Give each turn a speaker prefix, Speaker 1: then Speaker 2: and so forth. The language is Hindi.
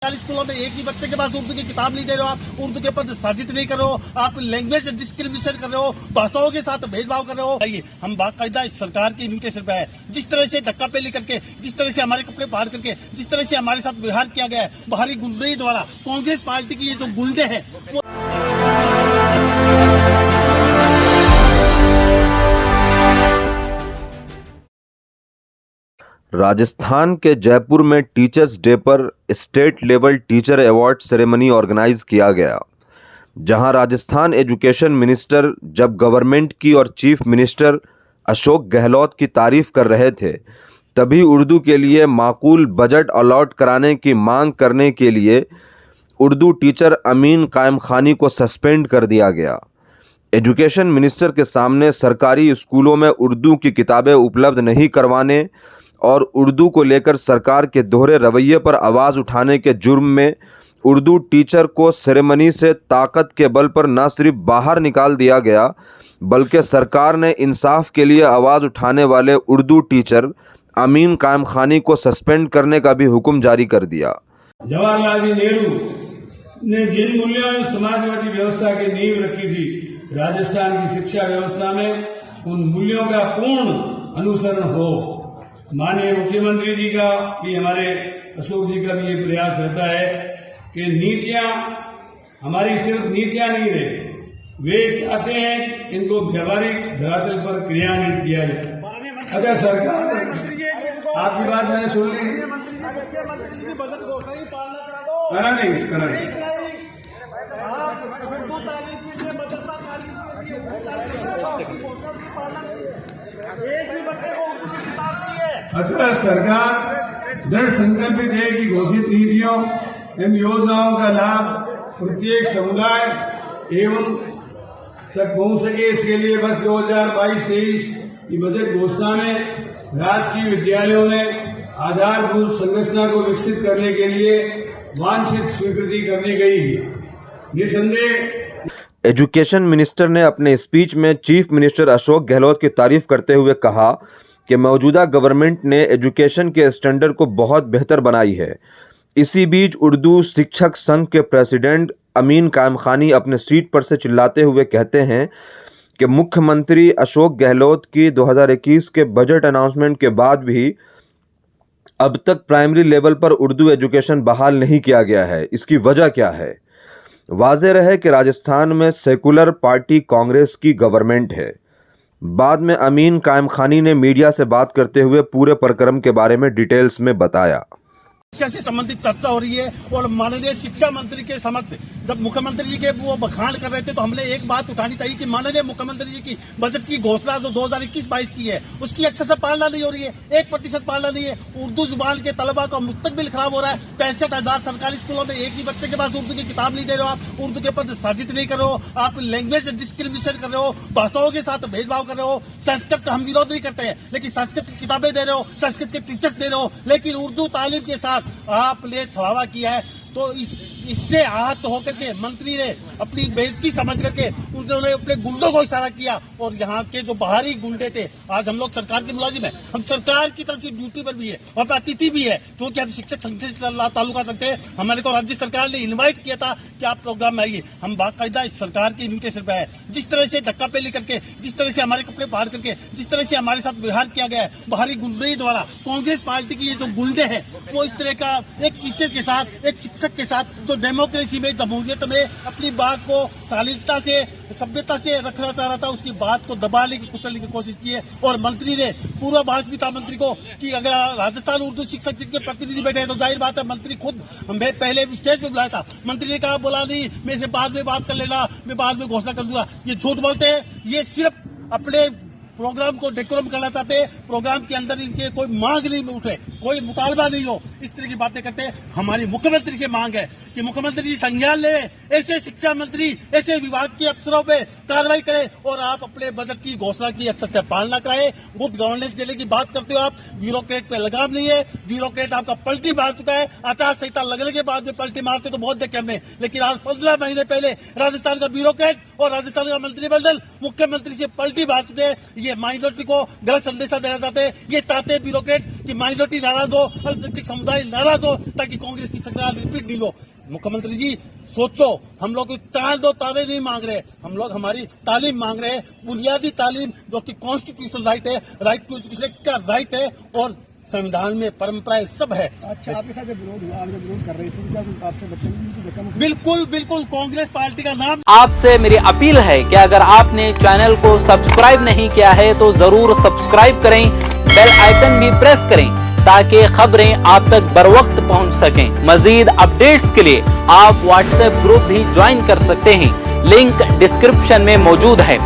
Speaker 1: स्कूलों में एक ही बच्चे के पास उर्दू की किताब नहीं दे रहे हो, आप उर्दू के ऊपर साजिद नहीं कर रहे हो, आप लैंग्वेज डिस्क्रिमिनेशन कर रहे हो, भाषाओं के साथ भेदभाव कर रहे हो। आइए हम बाकायदा इस सरकार की इन्विटेशन पे है। जिस तरह से धक्का पेली करके, जिस तरह से हमारे कपड़े फाड़ करके, जिस तरह से हमारे साथ व्यवहार किया गया है बाहरी गुंडे द्वारा, कांग्रेस पार्टी की ये जो गुंडे हैं वो
Speaker 2: राजस्थान के जयपुर में टीचर्स डे पर state level teacher award ceremony organise किया गया, जहां राजस्थान एजुकेशन मिनिस्टर जब गवर्नमेंट की और चीफ मिनिस्टर अशोक गहलोत की तारीफ कर रहे थे, तभी उर्दू के लिए माकूल बजट अलॉट कराने की मांग करने के लिए उर्दू टीचर अमीन कायम खानी को सस्पेंड कर दिया गया। एजुकेशन मिनिस्टर के सामने सरकारी स्कूलों में उर्दू की किताबें उपलब्ध नहीं करवाने और उर्दू को लेकर सरकार के दोहरे रवैये पर आवाज़ उठाने के जुर्म में उर्दू टीचर को सेरेमनी से ताकत के बल पर न सिर्फ बाहर निकाल दिया गया, बल्कि सरकार ने इंसाफ के लिए आवाज़ उठाने वाले उर्दू टीचर अमीन कायम खानी को सस्पेंड करने का भी हुक्म जारी कर दिया।
Speaker 3: जवाहरलाल जी नेहरू ने जिन मूल्यों में समाजवादी व्यवस्था की नींव रखी थी, राजस्थान की शिक्षा व्यवस्था में उन मूल्यों का पूर्ण अनुसरण हो। माननीय मुख्यमंत्री जी का भी, हमारे अशोक जी का भी ये प्रयास रहता है कि नीतियां हमारी सिर्फ नीतियां नहीं रहे, वे चाहते हैं इनको व्यावहारिक धरातल पर क्रियान्वित किया जाए। अच्छा, सरकार आपकी बात मैंने सुन ली, करा नहीं अगर सरकार दृढ़ संकल्पित है कि घोषित नीतियों एवं योजनाओं का लाभ प्रत्येक समुदाय एवं तक पहुंच सके, इसके लिए वर्ष 2022-23 की बजट घोषणा में राजकीय विद्यालयों में आधारभूत संरचना को विकसित करने के लिए वांछित स्वीकृति करनी गई। निसंदेह
Speaker 2: एजुकेशन मिनिस्टर ने अपने स्पीच में चीफ मिनिस्टर अशोक गहलोत की तारीफ करते हुए कहा कि मौजूदा गवर्नमेंट ने एजुकेशन के स्टैंडर्ड को बहुत बेहतर बनाई है। इसी बीच उर्दू शिक्षक संघ के प्रेसिडेंट अमीन कायम खानी अपने सीट पर से चिल्लाते हुए कहते हैं कि मुख्यमंत्री अशोक गहलोत की 2021 के बजट अनाउंसमेंट के बाद भी अब तक प्राइमरी लेवल पर उर्दू एजुकेशन बहाल नहीं किया गया है। इसकी वजह क्या है? वाज़ेह रहे कि राजस्थान में सेकुलर पार्टी कांग्रेस की गवर्नमेंट है। बाद में अमीन कायम खानी ने मीडिया से बात करते हुए पूरे प्रकरण के बारे में डिटेल्स में बताया।
Speaker 1: शिक्षा से संबंधित चर्चा हो रही है और माननीय शिक्षा मंत्री के समक्ष जब मुख्यमंत्री जी के वो बखान कर रहे थे, तो हमने एक बात उठानी चाहिए कि माननीय मुख्यमंत्री जी की बजट की घोषणा जो 2021-22 की है, उसकी अच्छे से पालना नहीं हो रही है, 1% पालना नहीं है। उर्दू जुबान के तलबा का मुस्तकबिल खराब हो रहा है। 65,000 सरकारी स्कूलों में एक ही बच्चे के पास उर्दू की किताब नहीं दे रहे हो, आप उर्दू के ऊपर साजिद नहीं कर रहे हो, आप लैंग्वेज डिस्क्रिमिनेशन कर रहे हो, भाषाओं के साथ भेदभाव कर रहे हो। संस्कृत का हम विरोध नहीं करते हैं, लेकिन संस्कृत की किताबें दे रहे हो, संस्कृत के टीचर्स दे रहे हो, लेकिन उर्दू तालीम के साथ आपने छलावा किया है। तो इससे आहत होकर के मंत्री ने अपनी बेइज्जती समझ करके उन्होंने अपने गुंडों को इशारा किया, और यहाँ के जो बाहरी गुंडे थे, आज हम लोग सरकार के मुलाजिम है, हम सरकार की तरफ से ड्यूटी पर भी है और अतिथि भी है, क्योंकि हम शिक्षक संघ से ताल्लुकात रखते हैं। हमारे को राज्य सरकार ने इन्वाइट किया था कि आप प्रोग्राम में आइए। हम बाकायदा इस सरकार की इन्विटेशन पे है। जिस तरह से धक्का पेली करके, जिस तरह से हमारे कपड़े फाड़ करके, जिस तरह से हमारे साथ व्यवहार किया गया है बाहरी गुंडे द्वारा, कांग्रेस पार्टी की ये जो गुंडे हैं वो इस तरह का एक टीचर के साथ, एक शिक्षक के साथ जो डेमोक्रेसी में, जमहूरियत में अपनी बात को शालीनता से, सभ्यता से रखना चाह रहा था, उसकी बात को दबाने की, कुचलने की कोशिश की है। और मंत्री ने पूर्वाभास भी था मंत्री को कि अगर राजस्थान उर्दू शिक्षक के प्रतिनिधि बैठे हैं तो जाहिर बात है मंत्री खुद हमें पहले स्टेज पे बुलाया था। मंत्री ने कहा, बोला नहीं, मेरे से बाद में बात कर लेना, मैं बाद में घोषणा कर दूंगा। ये झूठ बोलते हैं, ये सिर्फ अपने प्रोग्राम को डेकोरम करना चाहते हैं। प्रोग्राम के अंदर इनके कोई मांग नहीं उठे, कोई मुतालबा नहीं हो, इस तरह की बातें करते हैं। हमारी मुख्यमंत्री से मांग है कि मुख्यमंत्री जी संज्ञान ले, ऐसे शिक्षा मंत्री ऐसे विभाग के अफसरों पे कार्रवाई करें और आप अपने बजट की घोषणा की अच्छे से पालना कराएं। गुड गवर्नेंस देने की बात करते हो आप, ब्यूरोक्रेट पे लगाम नहीं है, ब्यूरोक्रेट आपका पलटी मार चुका है। आचार संहिता लगने के बाद में पलटी मारते तो बहुत देखे हमने, लेकिन आज 15 महीने पहले राजस्थान का ब्यूरोक्रेट और राजस्थान का मंत्रिमंडल मुख्यमंत्री से पलटी मार चुके हैं। ये माइनॉरिटी को गलत संदेशा देना चाहते हैं। ये चाहते हैं ब्यूरोक्रेट कि माइनॉरिटी नाराज हो, अल्पसंख्यक समुदाय नाराज हो, ताकि कांग्रेस की सरकार रिपीट नहीं हो। मुख्यमंत्री जी सोचो, हम लोग चार दो तारे नहीं मांग रहे, हम लोग हमारी तालीम मांग रहे हैं, बुनियादी तालीम जो कि कॉन्स्टिट्यूशनल राइट है, राइट टू एजुकेशन का राइट है और संविधान में परंपराएं सब है।
Speaker 4: अच्छा, आपके साथ जब विरोध हुआ, आप जब विरोध कर रहे थे, क्या आपसे बदतमीजी?
Speaker 1: बिल्कुल बिल्कुल, कांग्रेस पार्टी का नाम।
Speaker 5: आपसे मेरी अपील है कि अगर आपने चैनल को सब्सक्राइब नहीं किया है तो जरूर सब्सक्राइब करें, बेल आइकन भी प्रेस करें ताकि खबरें आप तक बर वक्त पहुंच सकें। मजीद अपडेट्स के लिए आप व्हाट्सएप ग्रुप भी ज्वाइन कर सकते हैं, लिंक डिस्क्रिप्शन में मौजूद है।